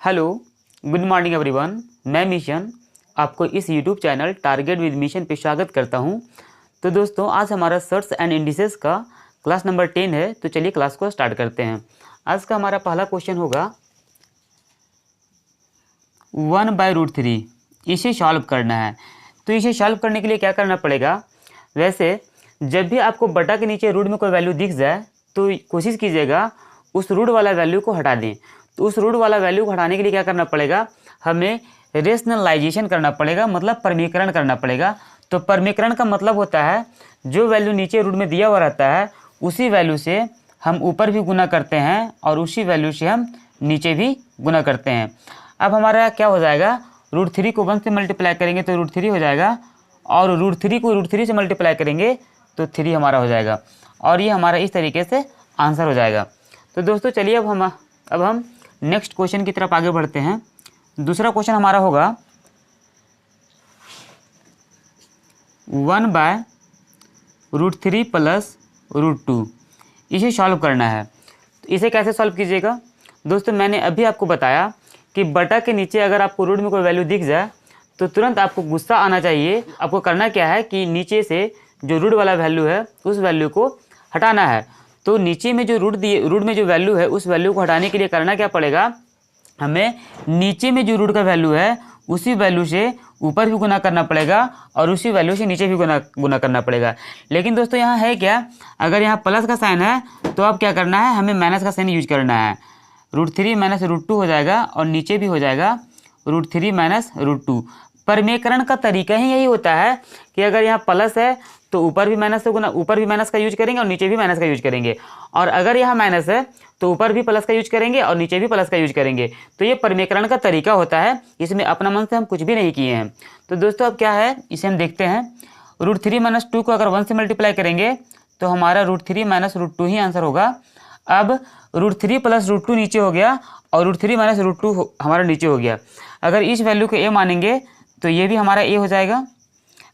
Hello, good morning everyone. मैं mission आपको इस YouTube channel target with mission पे स्वागत करता हूं। तो दोस्तों, आज हमारा सर्ट्स एंड इंडिसेस का क्लास नंबर 10 है। तो चलिए क्लास को स्टार्ट करते हैं। आज का हमारा पहला क्वेश्चन होगा 1/√3। इसे सॉल्व करना है। तो इसे सॉल्व करने के लिए क्या करना पड़ेगा? वैसे जब भी आपको बटा के नीचे रूट में कोई वैल्यू दिख जाए तो कोशिश कीजिएगा उस रूट वाला वैल्यू को हटा दें। तो उस रूट वाला वैल्यू को हटाने के लिए क्या करना पड़ेगा? हमें रेशनलाइजेशन करना पड़ेगा, मतलब परमीकरण करना पड़ेगा। तो परमीकरण का मतलब होता है जो वैल्यू नीचे रूट में दिया हुआ रहता है उसी वैल्यू से हम ऊपर भी गुना करते हैं और उसी वैल्यू से हम नीचे भी गुना करते हैं। अब हमारा क्या हो जाएगा? √3 को 1 से मल्टीप्लाई करेंगे तो √3 हो जाएगा, और √3 को √3 से मल्टीप्लाई करेंगे तो 3 हमारा हो जाएगा, और ये हमारा इस तरीके से आंसर हो जाएगा। तो दोस्तों चलिए अब हम नेक्स्ट क्वेश्चन की तरफ आगे बढ़ते हैं। दूसरा क्वेश्चन हमारा होगा 1/√3 + √2। इसे सॉल्व करना है। तो इसे कैसे सॉल्व कीजिएगा? दोस्तों, मैंने अभी आपको बताया कि बटा के नीचे अगर आपको रूट में कोई वैल्यू दिख जाए तो तुरंत आपको गुस्सा आना चाहिए। आपको करना क्या है कि नीचे से जो रूट वाला वैल्यू है उस वैल्यू को हटाना है। तो नीचे में जो रूट में जो वैल्यू है उस वैल्यू को हटाने के लिए करना क्या पड़ेगा? हमें नीचे में जो रूट का वैल्यू है उसी वैल्यू से ऊपर भी गुना करना पड़ेगा और उसी वैल्यू से नीचे भी गुना करना पड़ेगा। लेकिन दोस्तों यहाँ है क्या, अगर यहाँ प्लस का साइन है तो अब क्या करना है? हमें माइनस का साइन यूज करना है। √3 - √2 हो जाएगा और नीचे भी हो जाएगा √3 - √2। परमीकरण का तरीका ही यही होता है कि अगर यहाँ प्लस है तो ऊपर भी माइनस का यूज करेंगे और नीचे भी माइनस का यूज करेंगे, और अगर यहाँ माइनस है तो ऊपर भी प्लस का यूज करेंगे और नीचे भी प्लस का यूज करेंगे। तो ये परमीकरण का तरीका होता है, इसमें अपना मन से हम कुछ भी नहीं किए हैं। तो दोस्तों अब क्या है, इसे हम देखते हैं। √3 - 2 को अगर 1 से मल्टीप्लाई करेंगे तो हमारा √3 - √2 ही आंसर होगा। अब √3 + √2 नीचे हो गया और √3 - √2 हमारा नीचे हो गया। अगर इस वैल्यू को a मानेंगे तो ये भी हमारा a हो जाएगा।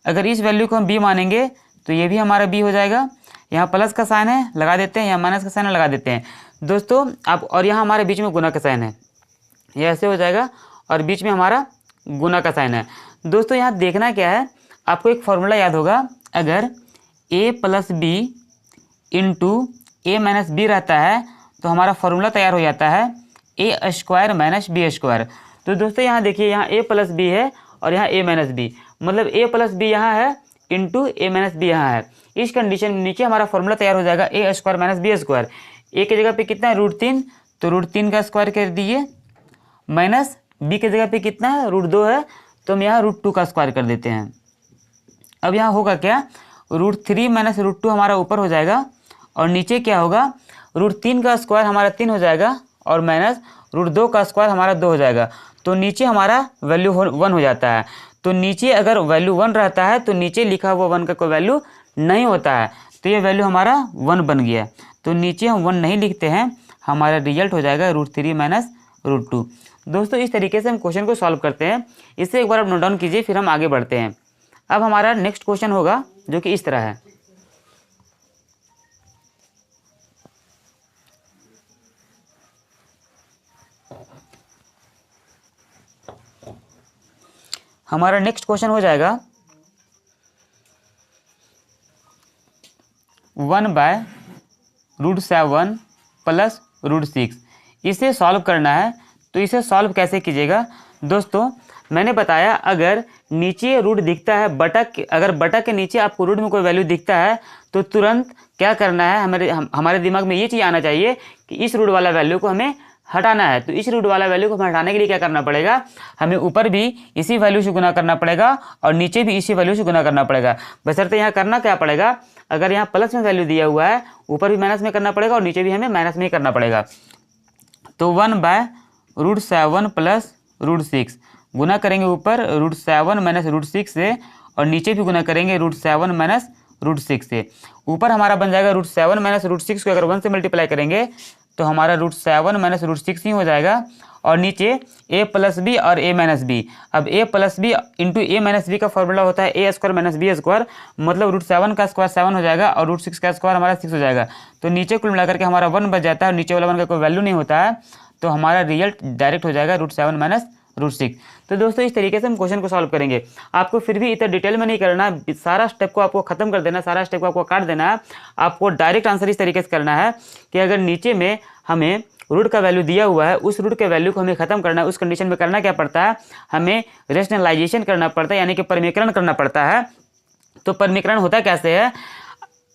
अगर इस वैल्यू को हम b मानेंगे तो ये भी हमारा b हो जाएगा। यहाँ प्लस का साइन है लगा देते हैं, यहाँ माइनस का साइन लगा देते हैं दोस्तों। अब और यहाँ हमारे बीच में गुना का साइन है, ये ऐसे हो जाएगा, और बीच में हमारा गुना का साइन है। दोस्तों यहाँ देखना क्या है, आपको एक फॉर्मूला याद होगा। अगर a + b × a - b रहता है तो हमारा फॉर्मूला तैयार हो जाता है a² - b²। तो दोस्तों यहाँ देखिए, यहाँ a + b है और यहाँ a - b, मतलब a + b यहाँ है इंटू a - b यहाँ है। इस कंडीशन में नीचे हमारा फॉर्मूला तैयार हो जाएगा a² - b²। a की जगह पे कितना है? √3, तो √3 का स्क्वायर कर दिए, माइनस b की जगह पे कितना है? √2 है, तो हम यहाँ √2 का स्क्वायर कर देते हैं। अब यहाँ होगा क्या? √3 - √2 हमारा ऊपर हो जाएगा और नीचे क्या होगा? √3 का स्क्वायर हमारा 3 हो जाएगा और माइनस √2 का स्क्वायर हमारा 2 हो जाएगा। तो नीचे हमारा वैल्यू 1 हो जाता है। तो नीचे अगर वैल्यू 1 रहता है तो नीचे लिखा हुआ 1 का कोई वैल्यू नहीं होता है, तो ये वैल्यू हमारा 1 बन गया। तो नीचे हम 1 नहीं लिखते हैं, हमारा रिजल्ट हो जाएगा √3 - √2। दोस्तों इस तरीके से हम क्वेश्चन को सॉल्व करते हैं। इसे एक बार आप नोट डाउन कीजिए, फिर हम आगे बढ़ते हैं। अब हमारा नेक्स्ट क्वेश्चन होगा जो कि इस तरह है। हमारा नेक्स्ट क्वेश्चन हो जाएगा 1/√7 + √6। इसे सॉल्व करना है। तो इसे सॉल्व कैसे कीजिएगा? दोस्तों मैंने बताया, अगर नीचे रूट दिखता है अगर बटा के नीचे आपको रूट में कोई वैल्यू दिखता है तो तुरंत क्या करना है? हमारे दिमाग में ये चीज़ आना चाहिए कि इस रूट वाला वैल्यू को हमें हटाना है। तो इस रूट वाला वैल्यू को हमें हटाने के लिए क्या करना पड़ेगा? हमें ऊपर भी इसी वैल्यू से गुना करना पड़ेगा और नीचे भी इसी वैल्यू से गुना करना पड़ेगा। बशर्ते यहाँ करना क्या पड़ेगा? अगर यहाँ प्लस में वैल्यू दिया हुआ है, ऊपर भी माइनस में करना पड़ेगा और नीचे भी हमें माइनस में ही करना पड़ेगा। तो 1/√7 + √6 गुना करेंगे ऊपर √7 - √6 से, और नीचे भी गुना करेंगे √7 - √6 से। ऊपर हमारा बन जाएगा √7 - √6 को अगर 1 से मल्टीप्लाई करेंगे तो हमारा √7 - √6 ही हो जाएगा, और नीचे a + b और a - b। अब a + b into a - b का फॉर्मूला होता है a² - b², मतलब √7 का स्क्वायर 7 हो जाएगा और √6 का स्क्वायर हमारा 6 हो जाएगा। तो नीचे कुल मिलाकर के हमारा 1 बच जाता है और नीचे वाला 1 का कोई वैल्यू नहीं होता है। तो हमारा रिजल्ट डायरेक्ट हो जाएगा √7 माइनस √6। तो दोस्तों इस तरीके से हम क्वेश्चन को सॉल्व करेंगे। आपको फिर भी इतना डिटेल में नहीं करना है, सारा स्टेप को आपको खत्म कर देना है, सारा स्टेप को आपको काट देना है। आपको डायरेक्ट आंसर इस तरीके से करना है कि अगर नीचे में हमें रूट का वैल्यू दिया हुआ है, उस रूट के वैल्यू को हमें खत्म करना है। उस कंडीशन में करना क्या पड़ता है, हमें रेशनलाइजेशन करना पड़ता है, यानी कि परमीकरण करना पड़ता है। तो परमीकरण होता कैसे है,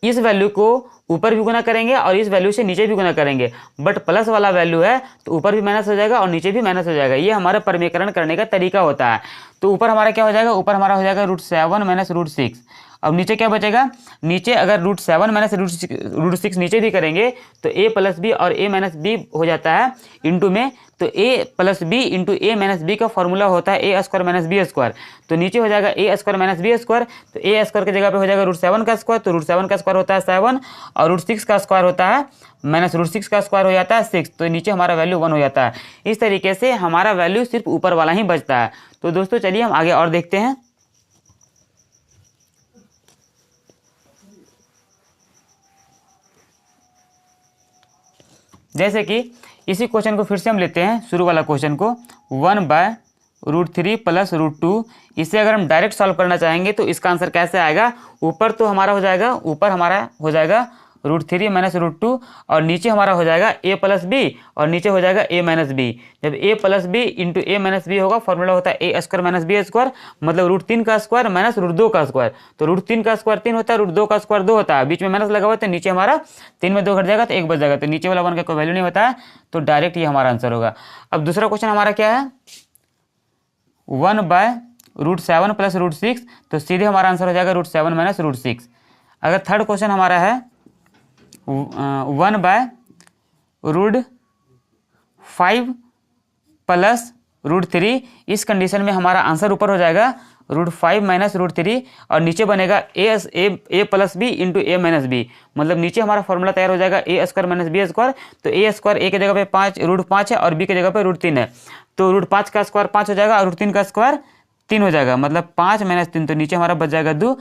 इस वैल्यू को ऊपर भी गुना करेंगे और इस वैल्यू से नीचे भी गुना करेंगे, बट प्लस वाला वैल्यू है तो ऊपर भी माइनस हो जाएगा और नीचे भी माइनस हो जाएगा। ये हमारा परमीकरण करने का तरीका होता है। तो ऊपर हमारा क्या हो जाएगा, ऊपर हमारा हो जाएगा √7 माइनस √6। अब नीचे क्या बचेगा, नीचे अगर √7 माइनस √6 नीचे भी करेंगे तो a प्लस बी और a माइनस बी हो जाता है इंटू में। तो a plus B into a minus B का फॉर्मूला होता है a square minus B square. तो नीचे हो जाएगा a square minus B square, तो a स्क्वायर की जगह पे हो जाएगा √7 का स्क्वायर। तो √7 का स्क्वायर होता है 7 और √6 का स्क्वायर होता है माइनस √6 का स्क्वायर हो जाता है 6। तो नीचे हमारा वैल्यू 1 हो जाता है। इस तरीके से हमारा वैल्यू सिर्फ ऊपर वाला ही बचता है। तो दोस्तों चलिए हम आगे और देखते हैं। जैसे कि इसी क्वेश्चन को फिर से हम लेते हैं, शुरू वाला क्वेश्चन को 1/√3 प्लस √2। इसे अगर हम डायरेक्ट सॉल्व करना चाहेंगे तो इसका आंसर कैसे आएगा, ऊपर तो हमारा हो जाएगा, ऊपर हमारा हो जाएगा √3 माइनस √2 और नीचे हमारा हो जाएगा a प्लस बी और नीचे हो जाएगा a माइनस बी। जब a plus B into a minus B होगा, फॉर्मूला होता है a square minus B square, मतलब √3 का स्क्वायर माइनस √2 का स्क्वायर। तो √3 का स्क्वायर 3 होता है, √2 का स्क्वायर 2 होता है, बीच में माइनस लगा हुआ है तो नीचे हमारा 3 में 2 घट जाएगा तो 1 बच जाएगा। तो नीचे वाला 1 का कोई वैल्यू नहीं होता है, तो डायरेक्ट ये हमारा आंसर होगा। अब दूसरा क्वेश्चन हमारा क्या है, 1/√7 प्लस √6, तो सीधे हमारा आंसर हो जाएगा √7 माइनस √6। अगर थर्ड क्वेश्चन हमारा है 1/√5 प्लस √3, इस कंडीशन में हमारा आंसर ऊपर हो जाएगा √5 माइनस √3 और नीचे बनेगा a plus B into a minus B. मतलब नीचे हमारा फॉर्मूला तैयार हो जाएगा a square minus B square. तो a स्क्वायर a की जगह पे 5 √5 है और b की जगह पे √3 है, तो √5 का स्क्वायर 5 हो जाएगा और √3 का स्क्वायर 3 हो जाएगा, मतलब 5 माइनस 3, तो नीचे हमारा बच जाएगा 2,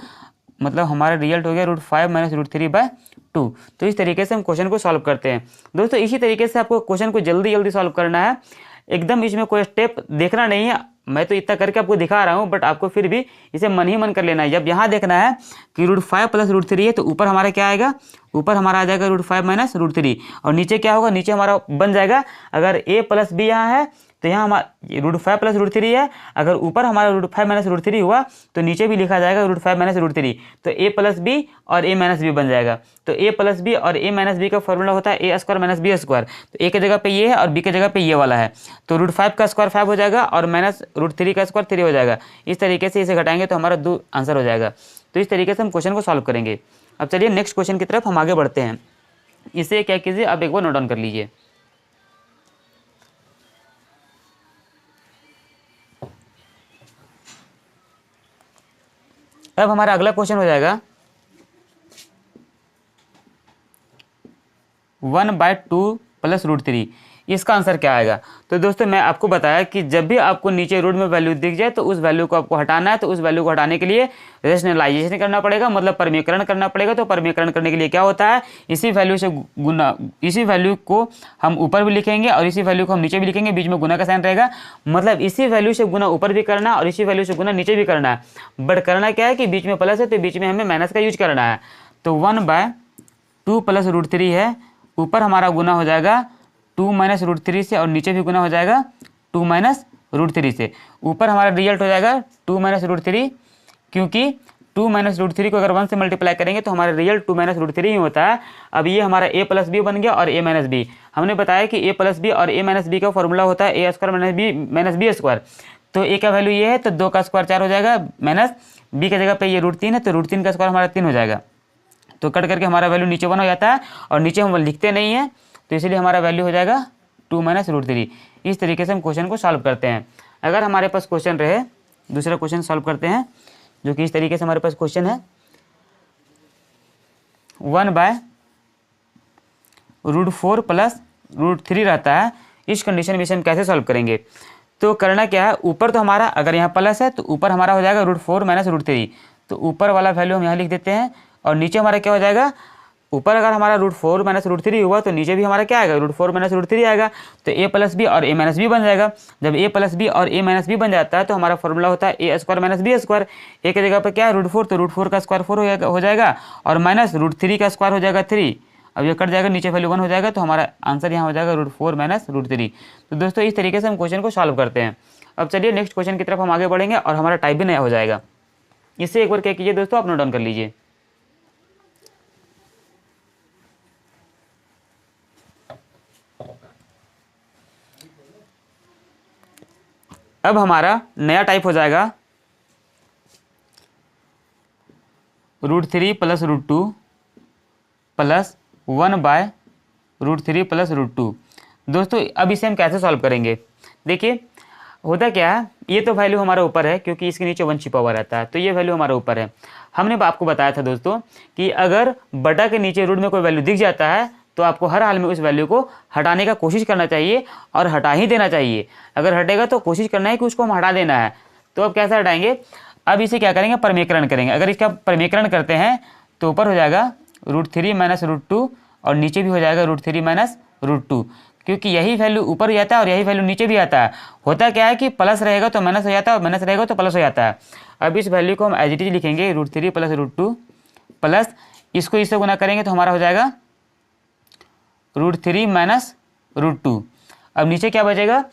मतलब हमारा रिजल्ट हो गया √5 माइनस √3/2। तो इस तरीके से हम क्वेश्चन को सॉल्व करते हैं। दोस्तों इसी तरीके से आपको क्वेश्चन को जल्दी जल्दी सॉल्व करना है, एकदम इसमें कोई स्टेप देखना नहीं है। मैं तो इतना करके आपको दिखा रहा हूँ, बट आपको फिर भी इसे मन ही मन कर लेना है। जब यहाँ देखना है कि √5 प्लस √3 है तो ऊपर हमारा क्या आएगा, ऊपर हमारा आ जाएगा √5 माइनस √3 और नीचे क्या होगा, नीचे हमारा बन जाएगा, अगर a प्लस बी यहाँ है तो यहाँ हमारा √5 प्लस √3 है, अगर ऊपर हमारा √5 माइनस √3 हुआ तो नीचे भी लिखा जाएगा √5 माइनस √3, तो a प्लस बी और a माइनस बी बन जाएगा। तो a प्लस बी और a माइनस बी का फॉर्मूला होता है a square minus B square. तो a की जगह पे ये है और b की जगह पे ये वाला है, तो √5 का स्क्वायर 5 हो जाएगा और माइनस √3 का स्क्वायर 3 हो जाएगा। इस तरीके से इसे घटाएंगे तो हमारा 2 आंसर हो जाएगा। तो इस तरीके से हम क्वेश्चन को सॉल्व करेंगे। अब चलिए नेक्स्ट क्वेश्चन की तरफ हम आगे बढ़ते हैं। इसे क्या कीजिए, आप एक बार नोट डाउन कर लीजिए। अब हमारा अगला क्वेश्चन हो जाएगा 1/2 प्लस √3, इसका आंसर क्या आएगा। तो दोस्तों मैं आपको बताया कि जब भी आपको नीचे रूट में वैल्यू दिख जाए तो उस वैल्यू को आपको हटाना है। तो उस वैल्यू को हटाने के लिए रेशनलाइजेशन करना पड़ेगा, मतलब परमीकरण करना पड़ेगा। तो परमीकरण करने के लिए क्या होता है, इसी वैल्यू से गुना, इसी वैल्यू को हम ऊपर भी लिखेंगे और इसी वैल्यू को हम नीचे भी लिखेंगे, बीच में गुना का साइन रहेगा। मतलब इसी वैल्यू से गुना ऊपर भी करना है और इसी वैल्यू से गुना नीचे भी करना है, बट करना क्या है कि बीच में प्लस है तो बीच में हमें माइनस का यूज करना है। तो 1/2 प्लस √3 है, ऊपर हमारा गुना हो जाएगा 2 माइनस √3 से और नीचे भी गुना हो जाएगा 2 माइनस √3 से। ऊपर हमारा रिजल्ट हो जाएगा 2 माइनस √3, क्योंकि 2 माइनस √3 को अगर 1 से मल्टीप्लाई करेंगे तो हमारा रिजल्ट 2 माइनस √3 ही होता है। अब ये हमारा a प्लस बी बन गया और a माइनस बी। हमने बताया कि a प्लस बी और a माइनस बी का फॉर्मूला होता है a square minus B square. तो a का वैल्यू ये है तो 2 का स्क्वायर 4 हो जाएगा, माइनस b की जगह पे ये √3 है तो √3 का स्क्वायर हमारा 3 हो जाएगा। तो कट करके हमारा वैल्यू नीचे 1 हो जाता है और नीचे हम लिखते नहीं है, तो इसलिए हमारा वैल्यू हो जाएगा 2 माइनस √3। इस तरीके से हम क्वेश्चन को सॉल्व करते हैं। अगर हमारे पास क्वेश्चन रहे, दूसरा क्वेश्चन सॉल्व करते हैं जो कि इस तरीके से हमारे पास क्वेश्चन है 1/√4 प्लस √3 रहता है। इस कंडीशन में इसे हम कैसे सॉल्व करेंगे। तो करना क्या है, ऊपर तो हमारा अगर यहाँ प्लस है तो ऊपर हमारा हो जाएगा √4 माइनस √3, तो ऊपर वाला वैल्यू हम यहाँ लिख देते हैं और नीचे हमारा क्या हो जाएगा, ऊपर अगर हमारा √4 माइनस √3 हुआ तो नीचे भी हमारा क्या आएगा, √4 माइनस √3 आएगा। तो a प्लस बी और a माइनस बी बन जाएगा। जब a प्लस बी और a माइनस बी बन जाता है तो हमारा फॉर्मूला होता है a square minus B square. a की जगह पर क्या है √4, तो √4 का स्क्वायर 4 हो जाएगा और माइनस √3 का स्क्वायर हो जाएगा 3। अब ये कट जाएगा, नीचे वैल्यू 1 हो जाएगा, तो हमारा आंसर यहाँ हो जाएगा √4 माइनस √3। तो दोस्तों इस तरीके से हम क्वेश्चन को सॉल्व करते हैं। अब चलिए नेक्स्ट क्वेश्चन की तरफ हम आगे बढ़ेंगे और हमारा टाइप भी नया हो जाएगा। इससे एक बार क्या कीजिए दोस्तों, आप नोट डाउन कर लीजिए। अब हमारा नया टाइप हो जाएगा √3 प्लस √2 प्लस 1/√3 प्लस √2। दोस्तों अब इसे हम कैसे सॉल्व करेंगे, देखिए होता क्या है, ये तो वैल्यू हमारा ऊपर है क्योंकि इसके नीचे 1 छिपा हुआ रहता है, तो ये वैल्यू हमारा ऊपर है। हमने आपको बताया था दोस्तों कि अगर बटा के नीचे रूट में कोई वैल्यू दिख जाता है तो आपको हर हाल में उस वैल्यू को हटाने का कोशिश करना चाहिए और हटा ही देना चाहिए। अगर हटेगा तो कोशिश करना है कि उसको हम हटा देना है। तो अब कैसे हटाएंगे, अब इसे क्या करेंगे, परमीकरण करेंगे। अगर इसका परमीकरण करते हैं तो ऊपर हो जाएगा √3 माइनस √2 और नीचे भी हो जाएगा √3 माइनस √2, क्योंकि यही वैल्यू ऊपर जाता है और यही वैल्यू नीचे भी आता है। होता क्या है कि प्लस रहेगा तो माइनस हो जाता है और माइनस रहेगा तो प्लस हो जाता है। अब इस वैल्यू को हम एज इट इज लिखेंगे √3 प्लस √2 प्लस इसको इससे गुना करेंगे तो हमारा हो जाएगा √3 माइनस √2। अब नीचे क्या बचेगा,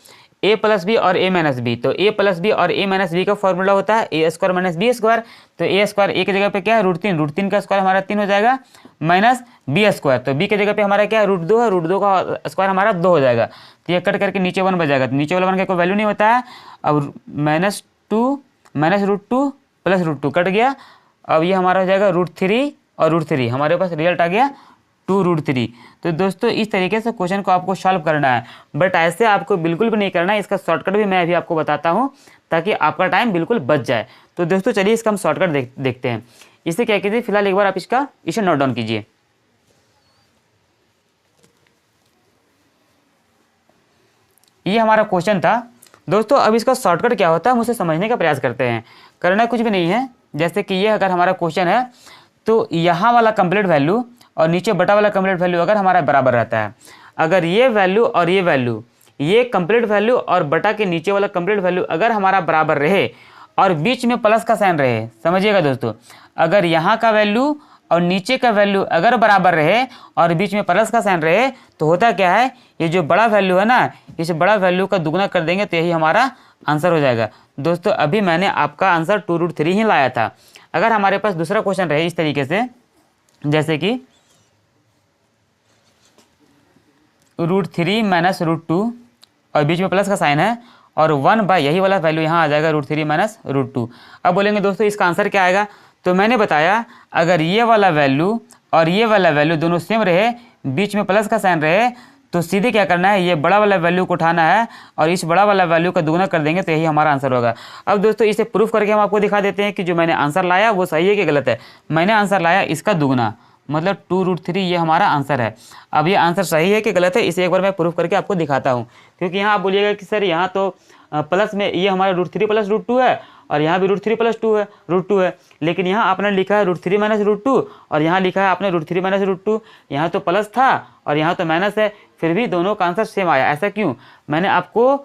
a प्लस बी और a माइनस बी। तो a प्लस बी और a माइनस बी का फॉर्मूला होता है a square minus B square. तो a स्क्वायर a की जगह पे क्या है √3 का स्क्वायर हमारा 3 हो जाएगा माइनस b स्क्वायर। तो b की जगह पे हमारा क्या है √2 है, √2 का स्क्वायर हमारा 2 हो जाएगा। तो ये कट करके नीचे 1 बच जाएगा, तो नीचे वाला 1 का कोई वैल्यू नहीं होता है। अब -2 माइनस √2 प्लस √2 कट गया। अब ये हमारा हो जाएगा √3 और √3, हमारे पास रिजल्ट आ गया 2√3। तो दोस्तों इस तरीके से क्वेश्चन को आपको सॉल्व करना है, बट ऐसे आपको बिल्कुल भी नहीं करना है। इसका शॉर्टकट भी मैं अभी आपको बताता हूं ताकि आपका टाइम बिल्कुल बच जाए। तो दोस्तों चलिए इसका हम शॉर्टकट देखते हैं। इसे क्या कीजिए, फिलहाल एक बार आप इसे नोट डाउन कीजिए। ये हमारा क्वेश्चन था दोस्तों। अब इसका शॉर्टकट क्या होता है हम उसे समझने का प्रयास करते हैं। करना कुछ भी नहीं है, जैसे कि ये अगर हमारा क्वेश्चन है तो यहाँ वाला कंप्लीट वैल्यू और नीचे बटा वाला कंप्लीट वैल्यू अगर हमारा बराबर रहता है, अगर ये वैल्यू और ये वैल्यू, ये कंप्लीट वैल्यू और बटा के नीचे वाला कंप्लीट वैल्यू अगर हमारा बराबर रहे और बीच में प्लस का साइन रहे, समझिएगा दोस्तों, अगर यहाँ का वैल्यू और नीचे का वैल्यू अगर बराबर रहे और बीच में प्लस का साइन रहे तो होता क्या है, ये जो बड़ा वैल्यू है ना, इस बड़ा वैल्यू का दुगना कर देंगे तो यही हमारा आंसर हो जाएगा। दोस्तों अभी मैंने आपका आंसर 2√3 ही लाया था। अगर हमारे पास दूसरा क्वेश्चन रहे इस तरीके से, जैसे कि √3 माइनस √2 और बीच में प्लस का साइन है और 1 यही वाला वैल्यू यहाँ आ जाएगा √3 माइनस √2। अब बोलेंगे दोस्तों इसका आंसर क्या आएगा, तो मैंने बताया अगर ये वाला वैल्यू और ये वाला वैल्यू दोनों सेम रहे, बीच में प्लस का साइन रहे, तो सीधे क्या करना है, ये बड़ा वाला वैल्यू को उठाना है और इस बड़ा वाला वैल्यू का दुगना कर देंगे तो यही हमारा आंसर होगा। अब दोस्तों इसे प्रूफ करके हम आपको दिखा देते हैं कि जो मैंने आंसर लाया वो सही है कि गलत है। मैंने आंसर लाया इसका दुगना, मतलब 2√3 ये हमारा आंसर है। अब ये आंसर सही है कि गलत है इसे एक बार मैं प्रूफ करके आपको दिखाता हूँ, क्योंकि यहाँ आप बोलिएगा कि सर यहाँ तो प्लस में ये हमारा √3 प्लस √2 है और यहाँ भी √3 प्लस √2 है, लेकिन यहाँ आपने लिखा है √3 माइनस √2 और यहाँ लिखा है आपने √3 माइनस √2। यहाँ तो प्लस था और यहाँ तो माइनस है, फिर भी दोनों का आंसर सेम आया। ऐसा क्यों? मैंने आपको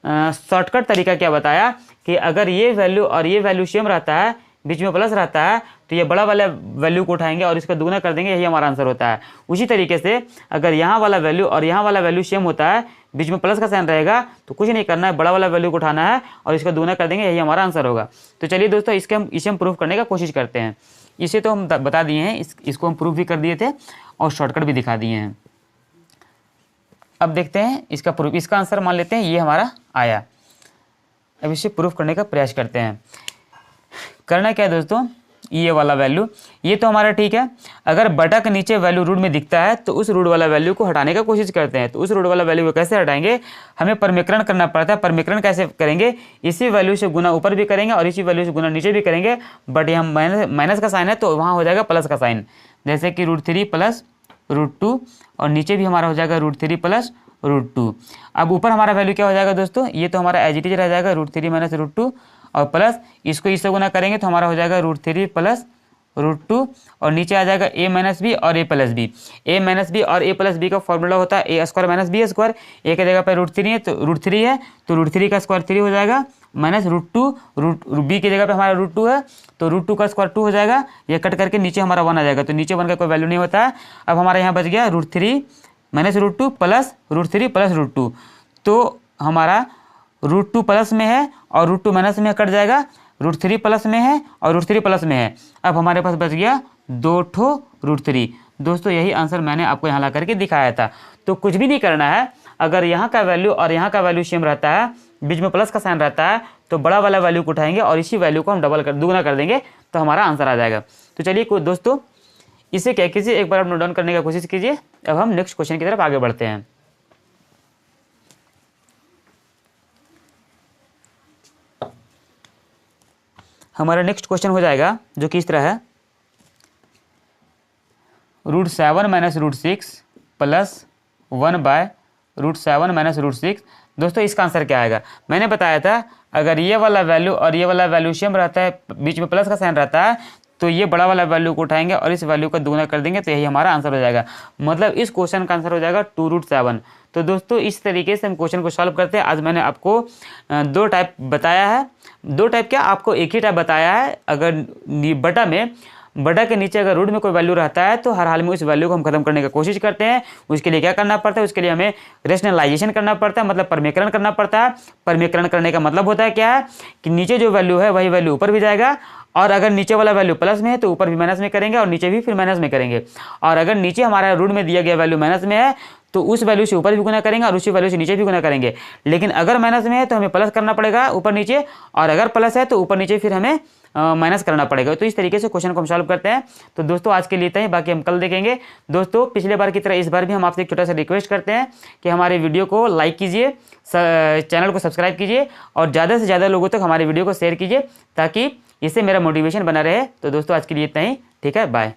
शॉर्टकट तरीका क्या बताया कि अगर ये वैल्यू और ये वैल्यू सेम रहता है, बीच में प्लस रहता है, तो ये बड़ा वाला वैल्यू को उठाएंगे और इसका दुगना कर देंगे, यही हमारा आंसर होता है। उसी तरीके से अगर यहाँ वाला वैल्यू और यहाँ वाला वैल्यू सेम होता है, बीच में प्लस का साइन रहेगा, तो कुछ नहीं करना है, बड़ा वाला वैल्यू को उठाना है और इसका दुगना कर देंगे, यही हमारा आंसर होगा। तो चलिए दोस्तों इसे हम प्रूफ करने का कोशिश करते हैं। इसे तो हम बता दिए हैं, इसको हम प्रूफ भी कर दिए थे और शॉर्टकट भी दिखा दिए हैं। अब देखते हैं इसका प्रूफ। इसका आंसर मान लेते हैं ये हमारा आया। अब इसे प्रूफ करने का प्रयास करते हैं। करना क्या है दोस्तों, ये वाला वैल्यू ये तो हमारा ठीक है। अगर बटा के नीचे वैल्यू रूट में दिखता है तो उस रूट वाला वैल्यू को हटाने का कोशिश करते हैं। तो उस रूट वाला वैल्यू को कैसे हटाएंगे, हमें परमीकरण करना पड़ता है। परमीकरण कैसे करेंगे, इसी वैल्यू से गुना ऊपर भी करेंगे और इसी वैल्यू से गुना नीचे भी करेंगे, बट यहाँ माइनस का साइन है तो वहाँ हो जाएगा प्लस का साइन, जैसे कि √3 प्लस √2 और नीचे भी हमारा हो जाएगा √3 प्लस √2। अब ऊपर हमारा वैल्यू क्या हो जाएगा दोस्तों, ये तो हमारा एज इट इज रह जाएगा √3 माइनस √2 और प्लस इसको इससे गुना करेंगे तो हमारा हो जाएगा √3 प्लस √2 और नीचे आ जाएगा a माइनस बी और a plus B. a minus B और a प्लस बी का फॉर्मूला होता है a square minus B square. a की जगह पर √3 है तो √3 है तो √3 का स्क्वायर 3 हो जाएगा माइनस √2 b की जगह पे हमारा √2 है तो √2 का स्क्वायर 2 हो जाएगा। ये कट करके नीचे हमारा 1 आ जाएगा तो नीचे 1 का कोई वैल्यू नहीं होता है। अब हमारे यहाँ बच गया √3 माइनस √2 प्लस √3 प्लस √2 तो हमारा √2 प्लस में है और √2 माइनस में कट जाएगा, √3 प्लस में है और √3 प्लस में है। अब हमारे पास बच गया 2 ठो √3। दोस्तों यही आंसर मैंने आपको यहाँ ला करके दिखाया था। तो कुछ भी नहीं करना है, अगर यहाँ का वैल्यू और यहाँ का वैल्यू सेम रहता है, बीच में प्लस का साइन रहता है, तो बड़ा वाला वैल्यू को उठाएंगे और इसी वैल्यू को हम दुगना कर देंगे तो हमारा आंसर आ जाएगा। तो चलिए दोस्तों इसे क्या कीजिए, एक बार आप नोट डाउन करने की कोशिश कीजिए। अब हम नेक्स्ट क्वेश्चन की तरफ आगे बढ़ते हैं। हमारा नेक्स्ट क्वेश्चन हो जाएगा जो कि इस तरह है, √7 माइनस √6 प्लस 1/√7 माइनस √6। दोस्तों इसका आंसर क्या आएगा? मैंने बताया था अगर ये वाला वैल्यू और ये वाला वैल्यू सेम रहता है, बीच में प्लस का साइन रहता है, तो ये बड़ा वाला वैल्यू को उठाएंगे और इस वैल्यू का दुगना कर देंगे तो यही हमारा आंसर हो जाएगा। मतलब इस क्वेश्चन का आंसर हो जाएगा 2√7। तो दोस्तों इस तरीके से हम क्वेश्चन को सॉल्व करते हैं। आज मैंने आपको 2 टाइप बताया है, 2 टाइप क्या, आपको एक ही टाइप बताया है। अगर बटा के नीचे अगर रूट में कोई वैल्यू रहता है तो हर हाल में उस वैल्यू को हम खत्म करने की कोशिश करते हैं। उसके लिए क्या करना पड़ता है? उसके लिए हमें रेशनलाइजेशन करना पड़ता है, मतलब परमीकरण करना पड़ता है। परमीकरण करने का मतलब होता है क्या है कि नीचे जो वैल्यू है वही वैल्यू ऊपर भी जाएगा, और अगर नीचे वाला वैल्यू प्लस में है तो ऊपर भी माइनस में करेंगे और नीचे भी फिर माइनस में करेंगे। और अगर नीचे हमारा रूट में दिया गया वैल्यू माइनस में है तो उस वैल्यू से ऊपर भी गुना करेंगे और उसी वैल्यू से नीचे भी गुना करेंगे। लेकिन अगर माइनस में है तो हमें प्लस करना पड़ेगा ऊपर नीचे, और अगर प्लस है तो ऊपर नीचे फिर हमें माइनस करना पड़ेगा। तो इस तरीके से क्वेश्चन को हम सॉल्व करते हैं। तो दोस्तों आज के लिए इतना ही, बाकी हम कल देखेंगे। दोस्तों पिछले बार की तरह इस बार भी हम आपसे एक छोटा सा रिक्वेस्ट करते हैं कि हमारे वीडियो को लाइक कीजिए, चैनल को सब्सक्राइब कीजिए और ज़्यादा से ज़्यादा लोगों तक हमारे वीडियो को शेयर कीजिए ताकि इससे मेरा मोटिवेशन बना रहे। तो दोस्तों आज के लिए इतना ही, ठीक है, बाय।